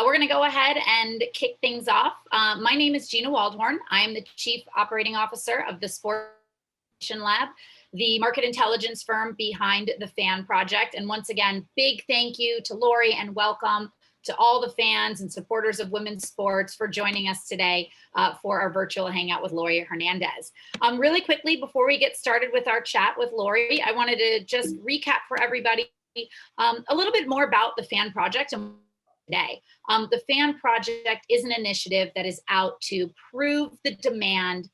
We're going to go ahead and kick things off. My name is Gina Waldhorn. I'm the Chief Operating Officer of the Sport Lab, the market intelligence firm behind the FAN Project. And once again, big thank you to Laurie and welcome to all the fans and supporters of women's sports for joining us today for our virtual hangout with Laurie Hernandez. Really quickly, before we get started with our chat with Laurie, I wanted to just recap for everybody a little bit more about the FAN Project and today. The FAN Project is an initiative that is out to prove the demand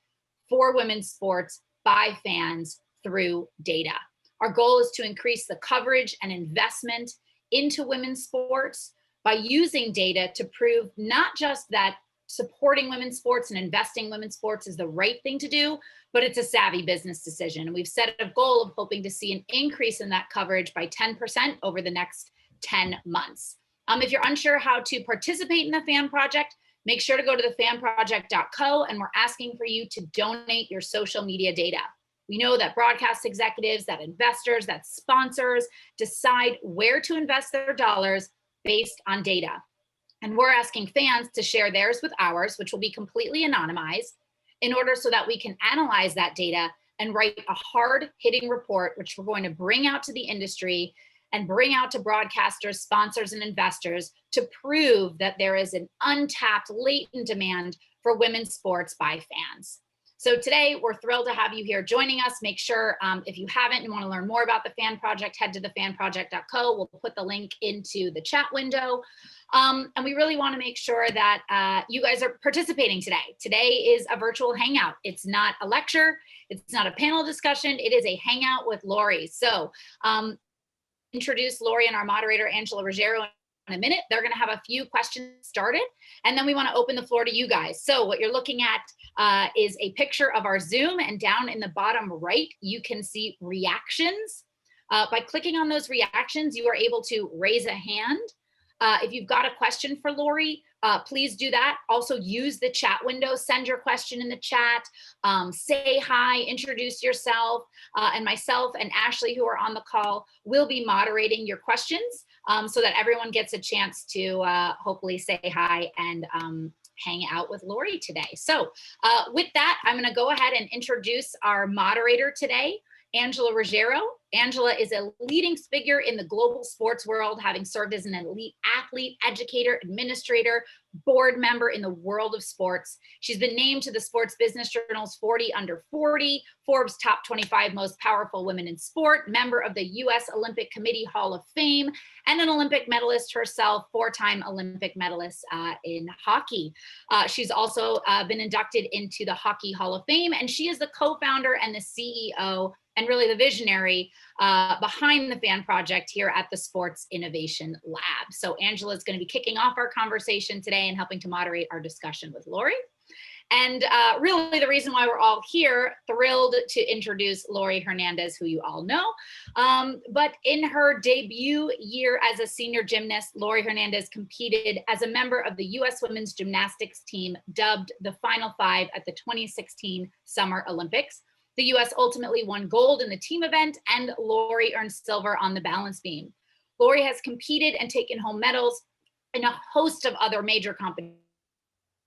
for women's sports by fans through data. Our goal is to increase the coverage and investment into women's sports by using data to prove not just that supporting women's sports and investing in women's sports is the right thing to do, but it's a savvy business decision. And we've set a goal of hoping to see an increase in that coverage by 10% over the next 10 months. If you're unsure how to participate in the FAN Project, make sure to go to thefanproject.co, and we're asking for you to donate your social media data. We know that broadcast executives, that investors, that sponsors decide where to invest their dollars based on data. And we're asking fans to share theirs with ours, which will be completely anonymized, in order so that we can analyze that data and write a hard-hitting report, which we're going to bring out to the industry and bring out to broadcasters, sponsors, and investors to prove that there is an untapped latent demand for women's sports by fans. So today we're thrilled to have you here joining us. Make sure if you haven't and want to learn more about the FAN Project, head to thefanproject.co. We'll put the link into the chat window. And we really want to make sure that you guys are participating today. Today is a virtual hangout. It's not a lecture. It's not a panel discussion. It is a hangout with Laurie. So introduce Laurie and our moderator, Angela Ruggiero, in a minute. They're going to have a few questions started, and then we want to open the floor to you guys. So what you're looking at is a picture of our Zoom, and down in the bottom right, you can see reactions. By clicking on those reactions, you are able to raise a hand. If you've got a question for Laurie, please do that. Also use the chat window, send your question in the chat, say hi, introduce yourself, and myself and Ashley, who are on the call, will be moderating your questions so that everyone gets a chance to hopefully say hi and hang out with Laurie today. So with that, I'm gonna go ahead and introduce our moderator today, Angela Ruggiero. Angela is a leading figure in the global sports world, having served as an elite athlete, educator, administrator, board member in the world of sports. She's been named to the Sports Business Journal's 40 Under 40, Forbes Top 25 Most Powerful Women in Sport, member of the U.S. Olympic Committee Hall of Fame, and an Olympic medalist herself, four-time Olympic medalist in hockey. She's also been inducted into the Hockey Hall of Fame, and she is the co-founder and the CEO and really the visionary behind the FAN Project here at the Sports Innovation Lab. So Angela is going to be kicking off our conversation today and helping to moderate our discussion with Laurie. And really the reason why we're all here, thrilled to introduce Laurie Hernandez, who you all know. But in her debut year as a senior gymnast, Laurie Hernandez competed as a member of the U.S. women's gymnastics team, dubbed the Final Five at the 2016 Summer Olympics. The U.S. ultimately won gold in the team event, and Laurie earned silver on the balance beam. Laurie has competed and taken home medals in a host of other major competitions,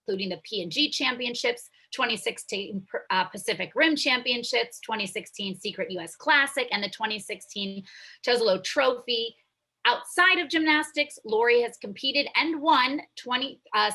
including the P&G Championships, 2016 Pacific Rim Championships, 2016 Secret U.S. Classic, and the 2016 Tesolo Trophy. Outside of gymnastics, Laurie has competed and won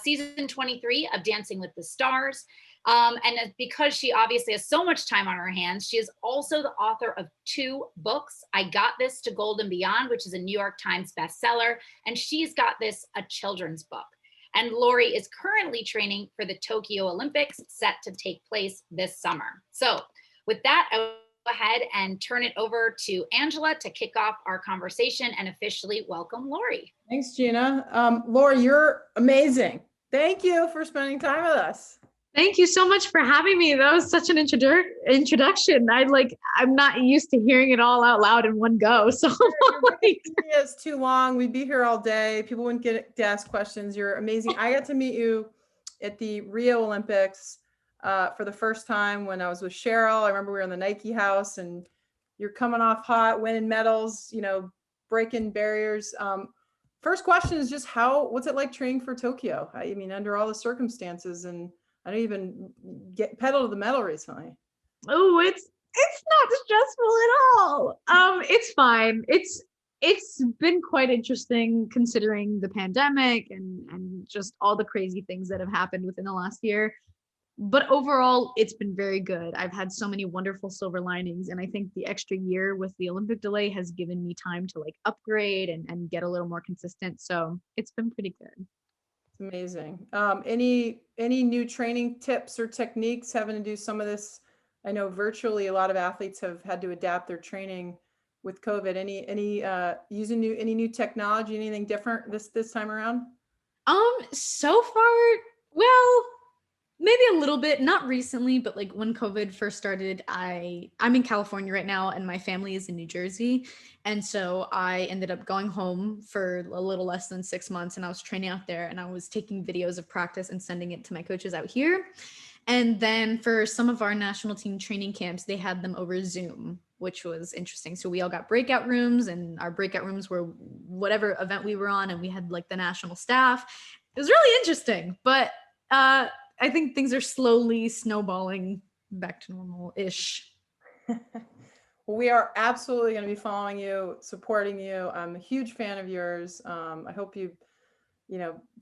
season 23 of Dancing with the Stars. And because she obviously has so much time on her hands, she is also the author of 2 books. I Got This to Gold and Beyond, which is a New York Times bestseller, and She's Got This, a children's book. And Laurie is currently training for the Tokyo Olympics, set to take place this summer. So with that, I will go ahead and turn it over to Angela to kick off our conversation and officially welcome Laurie. Thanks, Gina. Laurie, you're amazing. Thank you for spending time with us. Thank you so much for having me. That was such an introduction. I'm not used to hearing it all out loud in one go. So it's too long. We'd be here all day. People wouldn't get to ask questions. You're amazing. I got to meet you at the Rio Olympics for the first time when I was with Cheryl. I remember we were in the Nike house and you're coming off hot, winning medals, breaking barriers. First question is just what's it like training for Tokyo? I mean, under all the circumstances, and I don't even get pedal to the metal recently. Oh, it's not stressful at all. It's fine. It's been quite interesting considering the pandemic and just all the crazy things that have happened within the last year. But overall, it's been very good. I've had so many wonderful silver linings, and I think the extra year with the Olympic delay has given me time to like upgrade and get a little more consistent. So it's been pretty good. It's amazing. Any new training tips or techniques having to do some of this? I know virtually a lot of athletes have had to adapt their training with COVID. Any using any new technology, anything different this time around? So far, well, maybe a little bit, not recently, but like when COVID first started, I'm in California right now and my family is in New Jersey. And so I ended up going home for a little less than 6 months and I was training out there and I was taking videos of practice and sending it to my coaches out here. And then for some of our national team training camps, they had them over Zoom, which was interesting. So we all got breakout rooms and our breakout rooms were whatever event we were on and we had like the national staff. It was really interesting, but I think things are slowly snowballing back to normal-ish. Well, we are absolutely going to be following you, supporting you. I'm a huge fan of yours. I hope you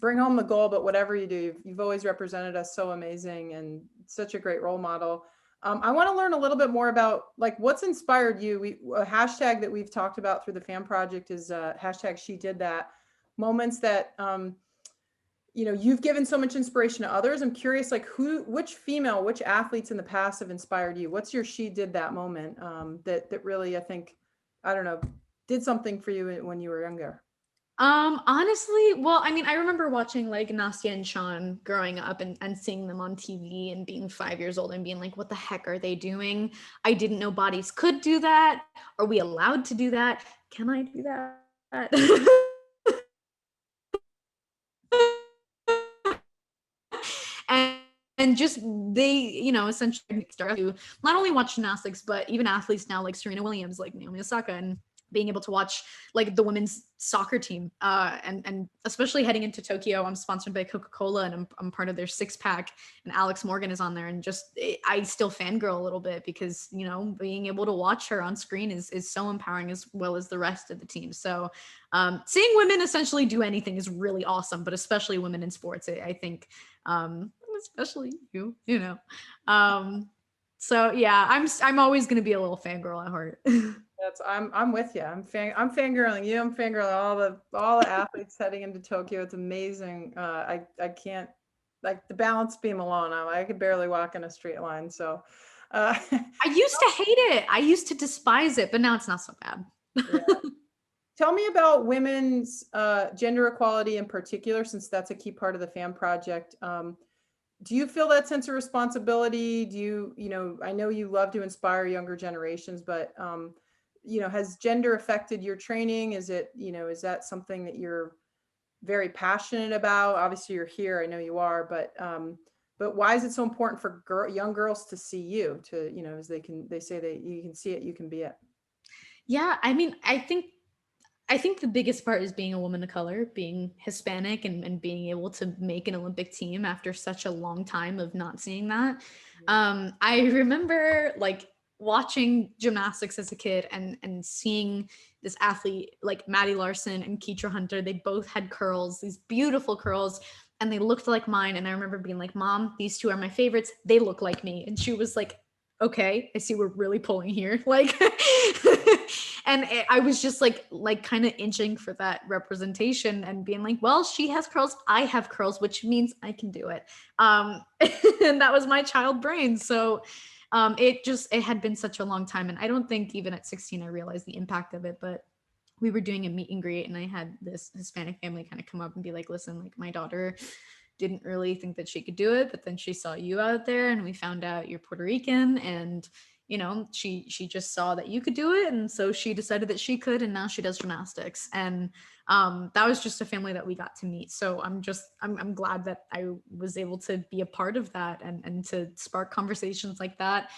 bring home the goal, but whatever you do, you've always represented us so amazing and such a great role model. I want to learn a little bit more about like what's inspired you. A hashtag that we've talked about through the fan project is hashtag She Did That. Moments that you've given so much inspiration to others. I'm curious, like which athletes in the past have inspired you? What's your She Did That moment that really, I think, I don't know, did something for you when you were younger? Honestly, well, I mean, I remember watching like Nastia and Sean growing up and seeing them on TV and being 5 years old and being like, what the heck are they doing? I didn't know bodies could do that. Are we allowed to do that? Can I do that? and just they, essentially start to not only watch gymnastics, but even athletes now like Serena Williams, like Naomi Osaka, and being able to watch like the women's soccer team and especially heading into Tokyo. I'm sponsored by Coca-Cola and I'm part of their 6-pack and Alex Morgan is on there and I still fangirl a little bit because being able to watch her on screen is so empowering as well as the rest of the team. So seeing women essentially do anything is really awesome, but especially women in sports, I think especially so yeah, I'm always going to be a little fangirl at heart. I'm with you. I'm fangirling you. I'm fangirling all the athletes heading into Tokyo. It's amazing. I can't, like, the balance beam alone. I could barely walk in a straight line. So I used to hate it. I used to despise it, but now it's not so bad. Yeah. Tell me about women's gender equality in particular, since that's a key part of the fan project. Do you feel that sense of responsibility? Do you, I know you love to inspire younger generations, but has gender affected your training? Is it, is that something that you're very passionate about? Obviously you're here, I know you are, but why is it so important for young girls to see you, to, as they say that you can see it, you can be it? Yeah, I mean, I think the biggest part is being a woman of color, being Hispanic and being able to make an Olympic team after such a long time of not seeing that. I remember like watching gymnastics as a kid and seeing this athlete like Maddie Larson and Keitra Hunter. They both had curls, these beautiful curls, and they looked like mine. And I remember being like, Mom, these two are my favorites. They look like me. And she was like, okay, I see we're really pulling here. Like, and I was just like kind of inching for that representation and being like, well, she has curls, I have curls, which means I can do it. And that was my child brain. So it had been such a long time. And I don't think even at 16, I realized the impact of it, but we were doing a meet and greet and I had this Hispanic family kind of come up and be like, listen, like my daughter didn't really think that she could do it, but then she saw you out there and we found out you're Puerto Rican and she just saw that you could do it, and so she decided that she could, and now she does gymnastics. And that was just a family that we got to meet. So I'm glad that I was able to be a part of that and to spark conversations like that.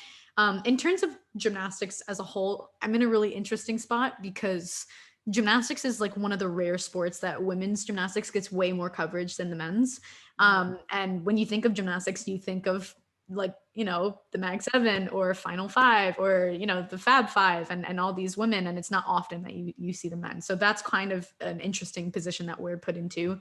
In terms of gymnastics as a whole, I'm in a really interesting spot because gymnastics is like one of the rare sports that women's gymnastics gets way more coverage than the men's. And when you think of gymnastics, you think of like, you know, the Mag 7 or Final 5 or, you know, the Fab 5 and all these women. And it's not often that you see the men. So that's kind of an interesting position that we're put into.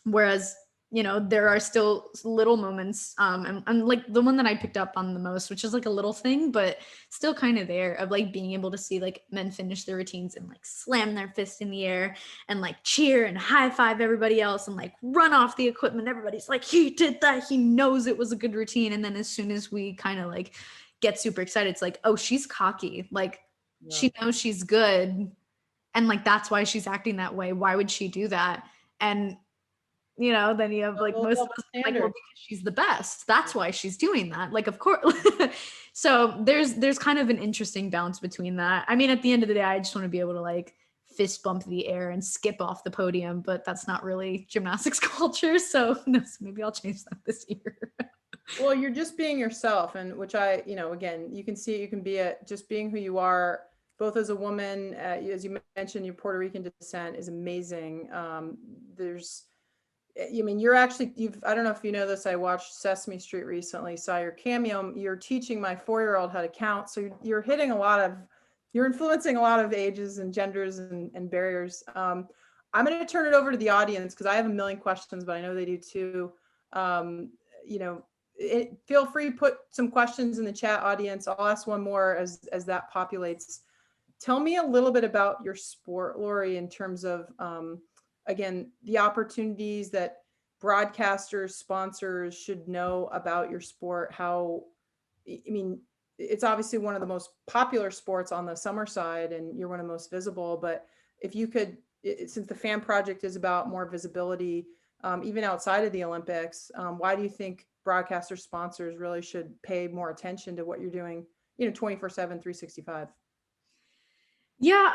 Whereas, you know, there are still little moments, and like the one that I picked up on the most, which is like a little thing, but still kind of there, of like being able to see like men finish their routines and like slam their fist in the air and like cheer and high five everybody else and like run off the equipment. Everybody's like, he did that. He knows it was a good routine. And then as soon as we kind of like get super excited, it's like, oh, she's cocky. Like she knows she's good. And like, that's why she's acting that way. Why would she do that? And you know, then you have like most of us like, well, because she's the best. That's why she's doing that. Like, of course. So there's kind of an interesting balance between that. I mean, at the end of the day, I just want to be able to like fist bump the air and skip off the podium, but that's not really gymnastics culture. So no, maybe I'll change that this year. Well, you're just being yourself, and which I, you know, again, you can see, you can be just being who you are, both as a woman, as you mentioned, your Puerto Rican descent is amazing. I mean, I don't know if you know this, I watched Sesame Street recently, saw your cameo, you're teaching my 4-year-old how to count. So you're influencing a lot of ages and genders and barriers. I'm going to turn it over to the audience because I have a million questions, but I know they do too. You know, feel free to put some questions in the chat, audience. I'll ask one more as that populates. Tell me a little bit about your sport, Laurie, in terms of, again, the opportunities that broadcasters, sponsors should know about your sport. How, I mean, it's obviously one of the most popular sports on the summer side and you're one of the most visible, but if you could, since the fan project is about more visibility, even outside of the Olympics, why do you think broadcaster sponsors really should pay more attention to what you're doing, you know, 24/7, 365? Yeah,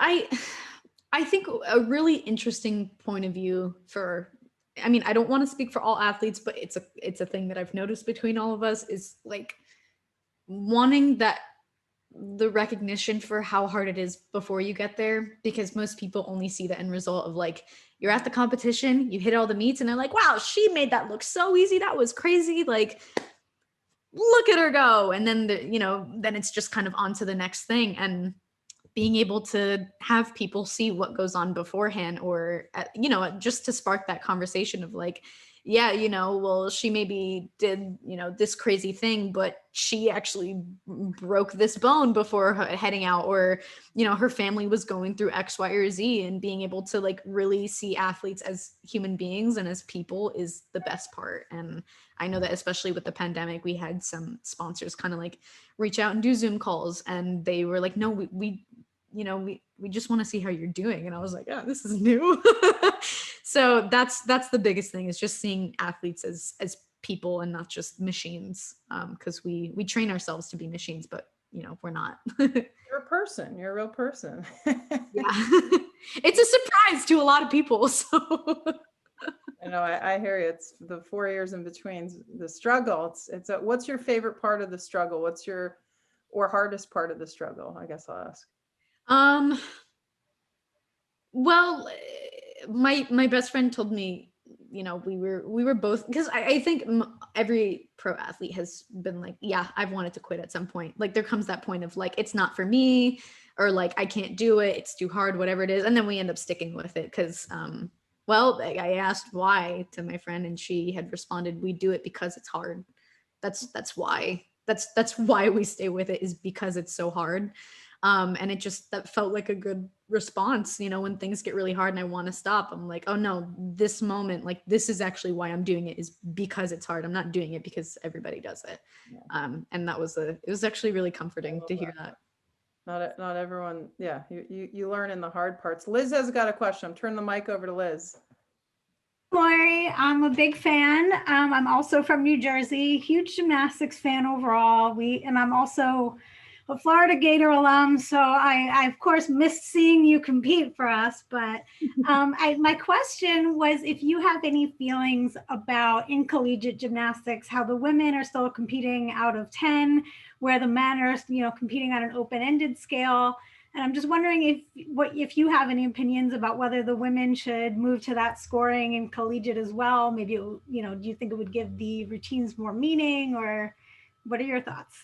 I think a really interesting point of view for, I mean, I don't want to speak for all athletes, but it's a thing that I've noticed between all of us is like wanting that the recognition for how hard it is before you get there, because most people only see the end result of like, you're at the competition, you hit all the meets and they're like, wow, she made that look so easy. That was crazy. Like, look at her go. And then, then it's just kind of on to the next thing. And being able to have people see what goes on beforehand or, just to spark that conversation of like, yeah, well, she maybe did, this crazy thing, but she actually broke this bone before heading out, or, her family was going through X, Y, or Z, and being able to like really see athletes as human beings and as people is the best part. And I know that especially with the pandemic, we had some sponsors kind of like reach out and do Zoom calls, and they were like, no, we just want to see how you're doing. And I was like, yeah, this is new. So that's the biggest thing, is just seeing athletes as people and not just machines. Because we train ourselves to be machines, but we're not. You're a person. You're a real person. Yeah. It's a surprise to a lot of people. So I know, I hear you. It's the 4 years in between, the struggle. What's your favorite part of the struggle? What's your hardest part of the struggle? I guess I'll ask. Well, my best friend told me, we were both, because I think every pro athlete has been like, yeah, I've wanted to quit at some point. Like there comes that point of like, it's not for me, or like, I can't do it. It's too hard, whatever it is. And then we end up sticking with it. Cause, I asked why to my friend, and she had responded, we do it because it's hard. That's why. That's why we stay with it, is because it's so hard. And that felt like a good response, when things get really hard and I want to stop, I'm like, oh no, this moment, like this is actually why I'm doing it, is because it's hard. I'm not doing it because everybody does it. Yeah. And it was actually really comforting to hear that. Not everyone. Yeah. You learn in the hard parts. Liz has got a question. I'm turning the mic over to Liz. Laurie, I'm a big fan. I'm also from New Jersey, huge gymnastics fan overall. And I'm also a Florida Gator alum, so I of course missed seeing you compete for us. But my question was if you have any feelings about in collegiate gymnastics, how the women are still competing out of 10, where the men are, competing on an open-ended scale. And I'm just wondering if you have any opinions about whether the women should move to that scoring and collegiate as well. Maybe, do you think it would give the routines more meaning, or what are your thoughts?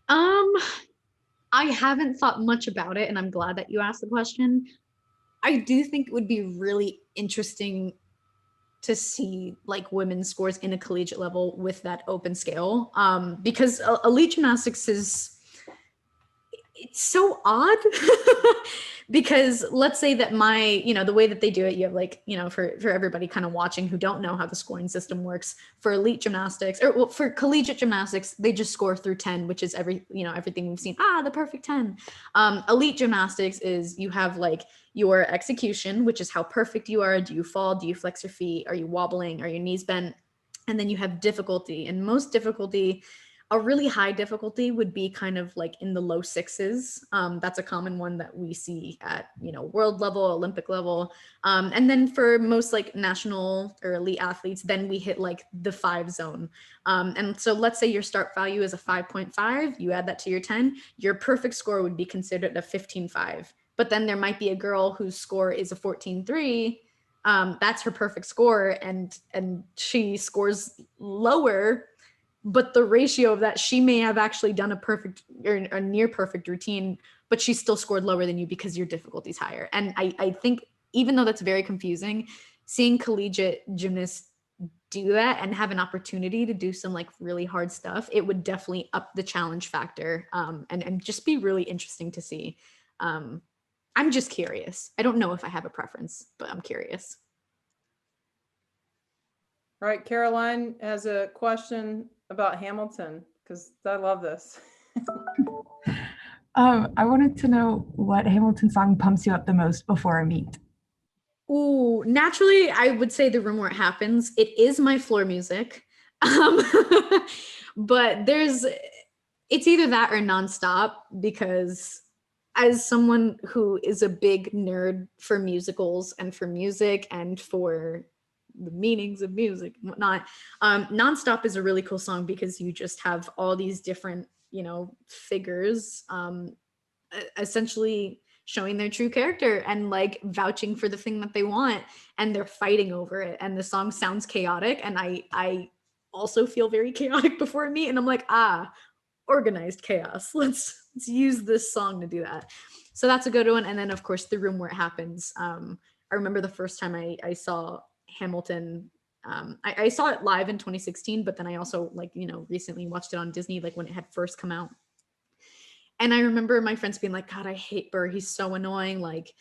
I haven't thought much about it, and I'm glad that you asked the question. I do think it would be really interesting to see like women's scores in a collegiate level with that open scale, because elite gymnastics it's so odd. Because let's say that the way that they do it, you have like, for everybody kind of watching who don't know how the scoring system works, for elite gymnastics, or for collegiate gymnastics, they just score through 10, which is everything we've seen, the perfect 10. Elite gymnastics is, you have like your execution, which is how perfect you are. Do you fall? Do you flex your feet? Are you wobbling? Are your knees bent? And then you have difficulty, and most difficulty, a really high difficulty would be kind of like in the low sixes. That's a common one that we see at, world level, Olympic level. And then for most like national or elite athletes, then we hit like the 5 zone. And so let's say your start value is a 5.5, you add that to your 10, your perfect score would be considered a 15.5. But then there might be a girl whose score is a 14.3. That's her perfect score, and she scores lower, but the ratio of that, she may have actually done a perfect or a near perfect routine, but she still scored lower than you because your difficulty is higher. And I think, even though that's very confusing, seeing collegiate gymnasts do that and have an opportunity to do some like really hard stuff, it would definitely up the challenge factor, and just be really interesting to see. I'm just curious. I don't know if I have a preference, but I'm curious. All right, Caroline has a question about Hamilton, because I love this. I wanted to know what Hamilton song pumps you up the most before a meet. Ooh, naturally, I would say The Room Where It Happens. It is my floor music. But it's either that or Nonstop, because as someone who is a big nerd for musicals and for music and for the meanings of music and whatnot, Nonstop is a really cool song because you just have all these different, figures, essentially showing their true character and like vouching for the thing that they want, and they're fighting over it. And the song sounds chaotic, and I also feel very chaotic before a meet, and I'm like, organized chaos. Let's use this song to do that. So that's a good one. And then of course, The Room Where It Happens. I remember the first time I saw Hamilton, I saw it live in 2016, but then I also recently watched it on Disney, like when it had first come out. And I remember my friends being like, God, I hate Burr. He's so annoying. Like,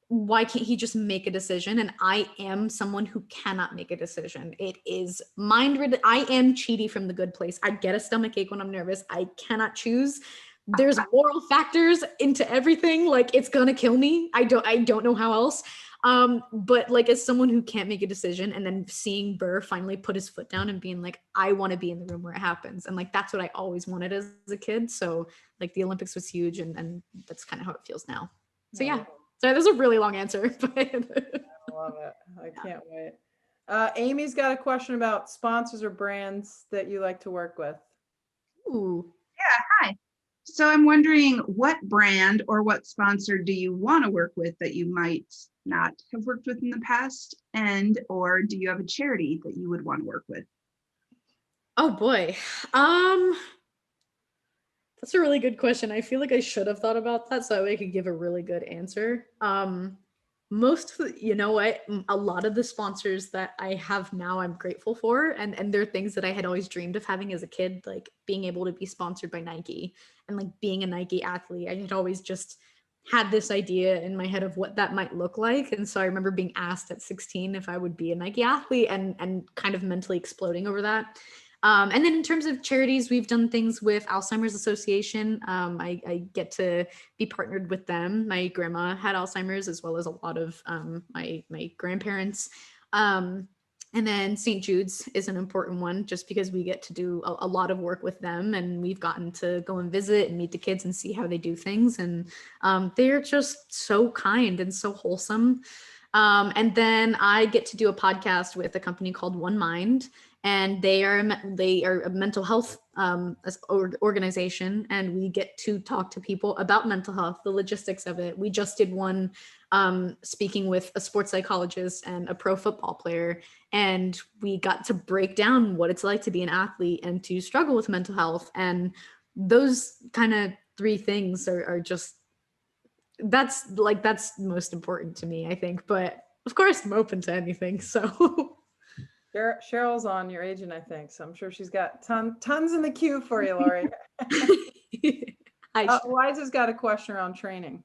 why can't he just make a decision? And I am someone who cannot make a decision. It is mind-ridden. I am Chidi from The Good Place. I get a stomachache when I'm nervous. I cannot choose. There's moral factors into everything. Like, it's gonna kill me. I don't know how else. But like, as someone who can't make a decision, and then seeing Burr finally put his foot down and being like, I want to be in the room where it happens. And like, that's what I always wanted as a kid. So like, the Olympics was huge, and that's kind of how it feels now. So yeah. Sorry, that's a really long answer. But I love it. I can't wait. Amy's got a question about sponsors or brands that you like to work with. Ooh. Yeah, hi. So I'm wondering, what brand or what sponsor do you want to work with that you might not have worked with in the past? Or do you have a charity that you would want to work with? Oh boy. That's a really good question. I feel like I should have thought about that so that way I could give a really good answer. A lot of the sponsors that I have now, I'm grateful for, and they're things that I had always dreamed of having as a kid, like being able to be sponsored by Nike and like being a Nike athlete. I had always just had this idea in my head of what that might look like. And so I remember being asked at 16 if I would be a Nike athlete, and kind of mentally exploding over that. And then in terms of charities, we've done things with Alzheimer's Association. I get to be partnered with them. My grandma had Alzheimer's, as well as a lot of my grandparents. And then St. Jude's is an important one, just because we get to do a lot of work with them, and we've gotten to go and visit and meet the kids and see how they do things. And they're just so kind and so wholesome. And then I get to do a podcast with a company called One Mind, and they are a mental health organization, and we get to talk to people about mental health, the logistics of it. We just did one speaking with a sports psychologist and a pro football player, and we got to break down what it's like to be an athlete and to struggle with mental health. And those kind of three things are just, that's most important to me, I think. But of course, I'm open to anything. So Cheryl's on your agent, I think. So I'm sure she's got tons in the queue for you, Laurie. Liza's got a question around training.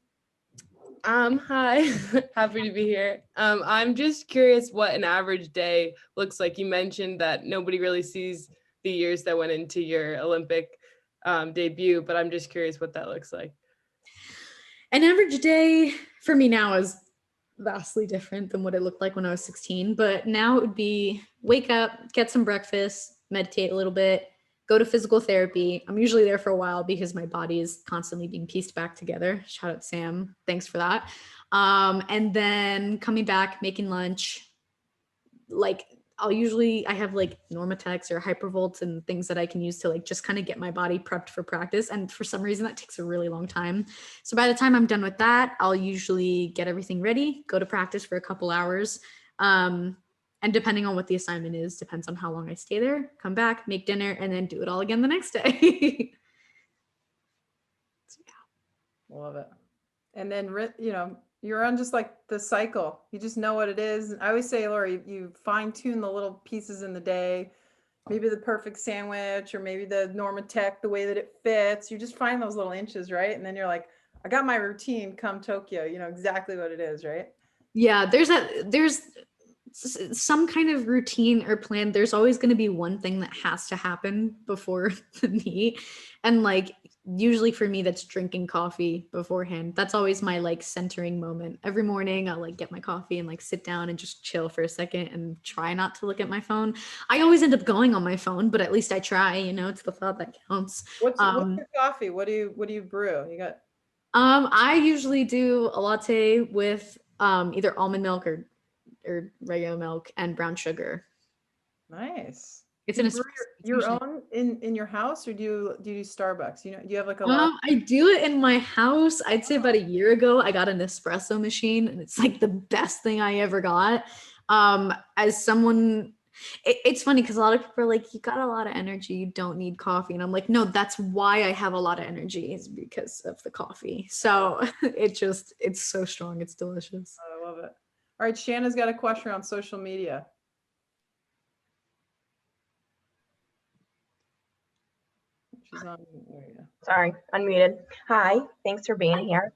Hi, happy to be here. I'm just curious what an average day looks like. You mentioned that nobody really sees the years that went into your Olympic debut, but I'm just curious what that looks like. An average day for me now is vastly different than what it looked like when I was 16, but now it would be wake up, get some breakfast, meditate a little bit, go to physical therapy. I'm usually there for a while because my body is constantly being pieced back together. Shout out Sam. Thanks for that. And then coming back, making lunch. Like I have like Normatex or Hypervolts and things that I can use to like just kind of get my body prepped for practice. And for some reason that takes a really long time. So by the time I'm done with that, I'll usually get everything ready, go to practice for a couple hours. And depending on what the assignment is, depends on how long I stay there, come back, make dinner, and then do it all again the next day. So, yeah. Love it. And then, you're on just like the cycle. You just know what it is. I always say, Laurie, you fine tune the little pieces in the day, maybe the perfect sandwich or maybe the Normatec, the way that it fits. You just find those little inches, right? And then you're like, I got my routine come Tokyo. You know exactly what it is, right? Yeah, there's some kind of routine or plan. There's always going to be one thing that has to happen before the meet. And like, usually for me, that's drinking coffee beforehand. That's always my like centering moment. Every morning I'll like get my coffee and like sit down and just chill for a second and try not to look at my phone. I always end up going on my phone, but at least I try, it's the thought that counts. What's your coffee? What do you brew? You got I usually do a latte with either almond milk or regular milk and brown sugar. Nice. It's an your own in your house, or do you do Starbucks? Do you have like a lot? I do it in my house. I'd say about a year ago, I got an espresso machine, and it's like the best thing I ever got. As someone, it's funny because a lot of people are like, you got a lot of energy, you don't need coffee. And I'm like, no, that's why I have a lot of energy, is because of the coffee. So it's so strong. It's delicious. I love it. All right, Shanna's got a question on social media. She's on. There you go. Sorry, unmuted. Hi, thanks for being here.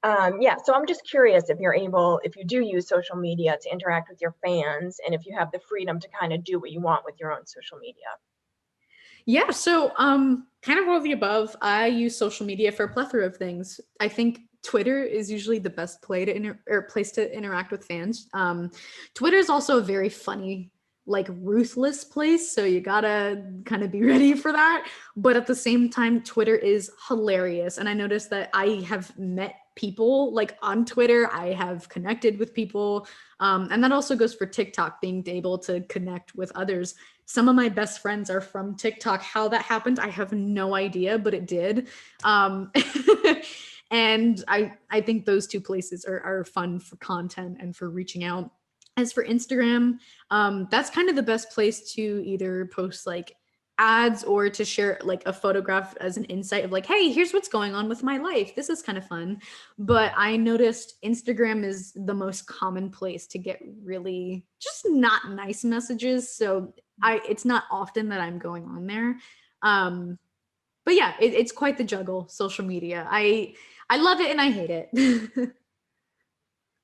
So I'm just curious if you do use social media to interact with your fans, and if you have the freedom to kind of do what you want with your own social media. Yeah, so kind of all of the above. I use social media for a plethora of things. I think Twitter is usually the best place to interact with fans. Twitter is also a very funny, like ruthless place, so you gotta kind of be ready for that. But at the same time, Twitter is hilarious, and I noticed that I have met people like on Twitter. I have connected with people, and that also goes for TikTok, being able to connect with others. Some of my best friends are from TikTok. How that happened, I have no idea, but it did. And I think those two places are fun for content and for reaching out. As for Instagram, that's kind of the best place to either post like ads or to share like a photograph as an insight of like, hey, here's what's going on with my life. This is kind of fun. But I noticed Instagram is the most common place to get really just not nice messages. So it's not often that I'm going on there. But yeah, it's quite the juggle, social media. I love it and I hate it.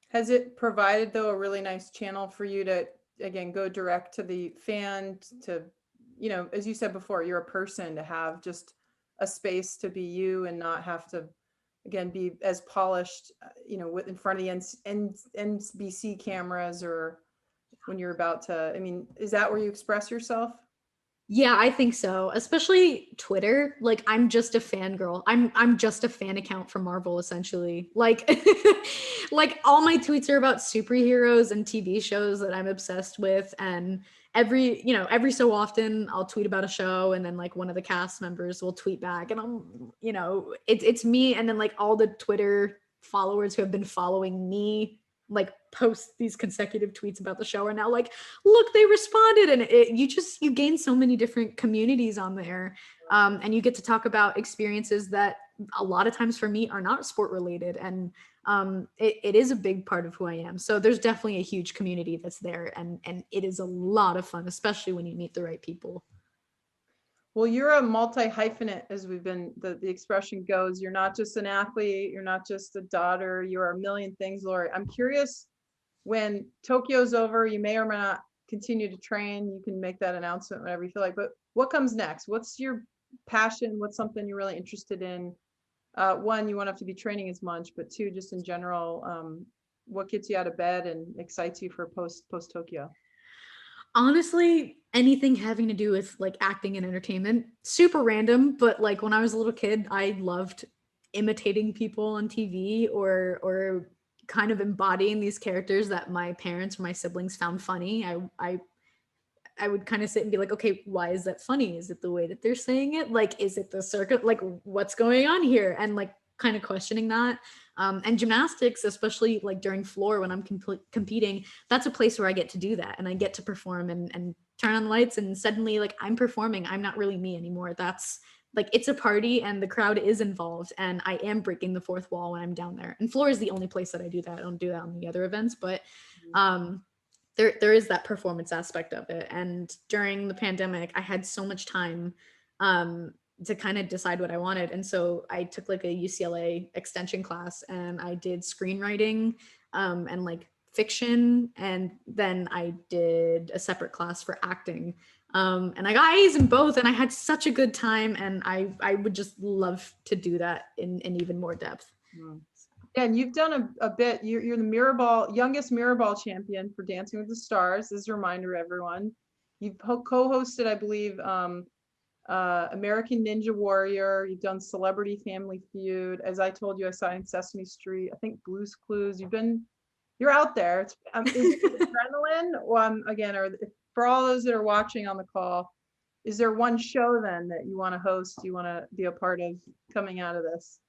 Has it provided, though, a really nice channel for you to, again, go direct to the fan, to, as you said before, you're a person, to have just a space to be you and not have to, again, be as polished, in front of the NBC cameras, or when you're about to, is that where you express yourself? Yeah, I think so. Especially Twitter. Like, I'm just a fangirl. I'm just a fan account for Marvel, essentially. Like, like all my tweets are about superheroes and TV shows that I'm obsessed with, and every so often I'll tweet about a show, and then like one of the cast members will tweet back, and it's me, and then like all the Twitter followers who have been following me like post these consecutive tweets about the show are now like, look, they responded. And you gain so many different communities on there, and you get to talk about experiences that a lot of times for me are not sport related, and it is a big part of who I am. So there's definitely a huge community that's there, and it is a lot of fun, especially when you meet the right people. Well, you're a multi-hyphenate, as the expression goes. You're not just an athlete, you're not just a daughter, you're a million things, Laurie. I'm curious, when Tokyo's over, you may or may not continue to train. You can make that announcement whenever you feel like, but what comes next? What's your passion? What's something you're really interested in? One, you won't have to be training as much, but two, just in general, what gets you out of bed and excites you for post Tokyo? Honestly, anything having to do with like acting and entertainment. Super random, but like when I was a little kid, I loved imitating people on TV, or kind of embodying these characters that my parents or my siblings found funny. I would kind of sit and be like, okay, why is that funny? Is it the way that they're saying it? Like, is it the circuit? Like, what's going on here? And like kind of questioning that. And gymnastics, especially like during floor when I'm competing, that's a place where I get to do that, and I get to perform and turn on the lights, and suddenly like I'm performing. I'm not really me anymore. That's like, it's a party and the crowd is involved, and I am breaking the fourth wall when I'm down there. And floor is the only place that I do that. I don't do that on the other events, but there is that performance aspect of it. And during the pandemic, I had so much time to kind of decide what I wanted. And so I took like a UCLA extension class, and I did screenwriting and like fiction. And then I did a separate class for acting. And I got A's in both, and I had such a good time. And I would just love to do that in even more depth. Yeah, and you've done a bit. You're the youngest Mirrorball champion for Dancing with the Stars. This is a reminder to everyone. You've co-hosted, I believe, American Ninja Warrior. You've done Celebrity Family Feud. As I told you, I saw in Sesame Street. I think Blue's Clues. You're out there. It's is it adrenaline? Again, or for all those that are watching on the call, is there one show then that you want to host? You want to be a part of coming out of this?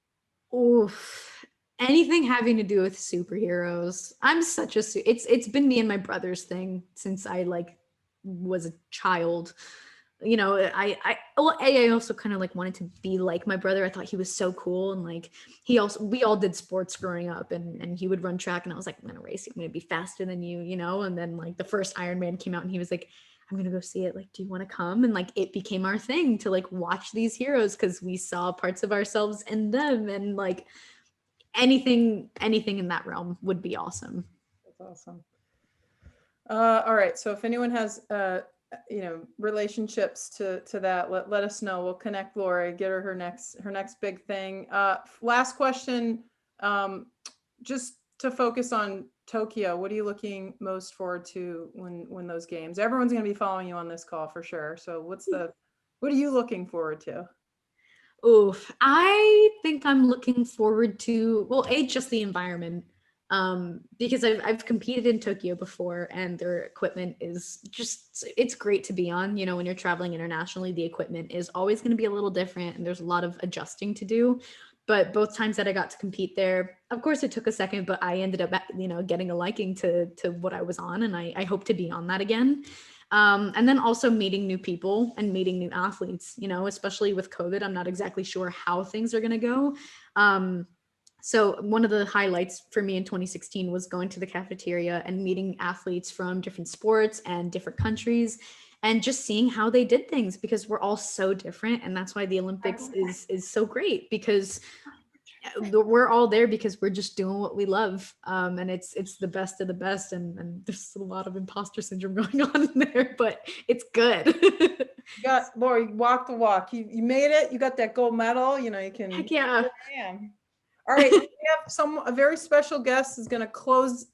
Oof. Anything having to do with superheroes. I'm such a it's been me and my brother's thing since I like was a child. I also kind of like wanted to be like my brother. I thought he was so cool, and like we all did sports growing up, and he would run track, and I was like, I'm gonna race you, I'm gonna be faster than you, and then like the first Iron Man came out, and he was like, I'm gonna go see it, like, do you want to come? And like it became our thing to like watch these heroes because we saw parts of ourselves in them, and like anything in that realm would be awesome. That's awesome. All right, so if anyone has relationships to that, let us know. We'll connect Laurie, get her next big thing. Last question, just to focus on Tokyo, what are you looking most forward to when those games? Everyone's going to be following you on this call for sure, so what are you looking forward to? Oof, I think I'm looking forward to, well, just the environment, because I've competed in Tokyo before, and their equipment is just, it's great to be on. When you're traveling internationally, the equipment is always going to be a little different, and there's a lot of adjusting to do. But both times that I got to compete there, of course it took a second, but I ended up, getting a liking to what I was on, and I hope to be on that again. And then also meeting new people and meeting new athletes, especially with COVID, I'm not exactly sure how things are going to go. So one of the highlights for me in 2016 was going to the cafeteria and meeting athletes from different sports and different countries, and just seeing how they did things, because we're all so different. And that's why the Olympics is so great, because we're all there because we're just doing what we love, and it's the best of the best, and there's a lot of imposter syndrome going on in there, but it's good. You got, Laurie, walk the walk. You made it. You got that gold medal. You can. Heck yeah. All right, we have a very special guest is going to close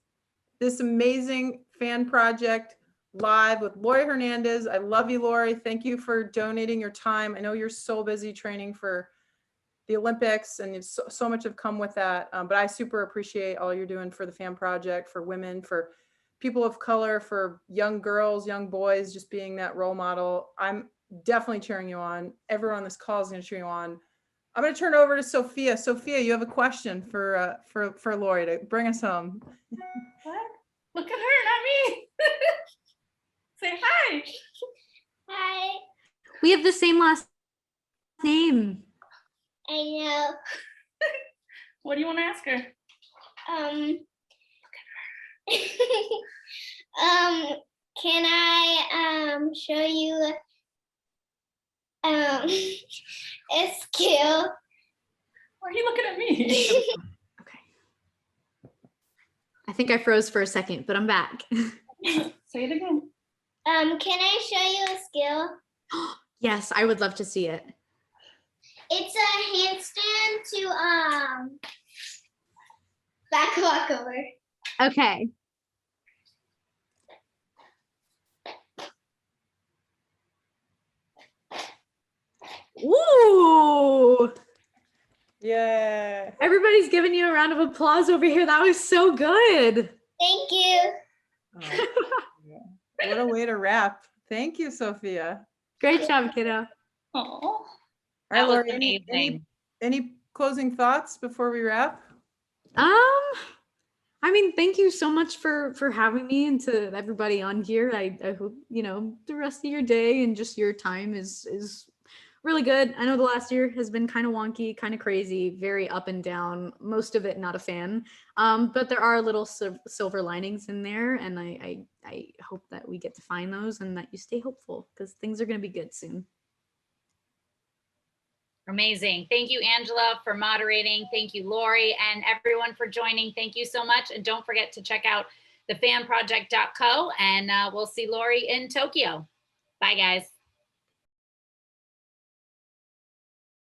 this amazing fan project live with Laurie Hernandez. I love you, Laurie. Thank you for donating your time. I know you're so busy training for the Olympics, and so much have come with that. But I super appreciate all you're doing for the fan project, for women, for people of color, for young girls, young boys, just being that role model. I'm definitely cheering you on. Everyone on this call is going to cheer you on. I'm going to turn it over to Sophia. Sophia, you have a question for Laurie to bring us home. What? Look at her, not me. Say hi. Hi. We have the same last name. I know. What do you want to ask her? Can I show you a skill? Why are you looking at me? Okay. I think I froze for a second, but I'm back. Say it again. Can I show you a skill? Yes, I would love to see it. It's a handstand to back walk over. Okay. Ooh. Yeah. Everybody's giving you a round of applause over here. That was so good. Thank you. Oh, yeah. What a way to wrap. Thank you, Sophia. Great job, kiddo. Oh, All right, That was Laurie, amazing. any closing thoughts before we wrap? I mean, thank you so much for having me, and to everybody on here. I hope, the rest of your day and just your time is really good. I know the last year has been kind of wonky, kind of crazy, very up and down, most of it not a fan. But there are little silver linings in there, and I hope that we get to find those and that you stay hopeful, because things are going to be good soon. Amazing. Thank you, Angela, for moderating. Thank you, Laurie, and everyone for joining. Thank you so much. And don't forget to check out thefanproject.co, and we'll see Laurie in Tokyo. Bye, guys.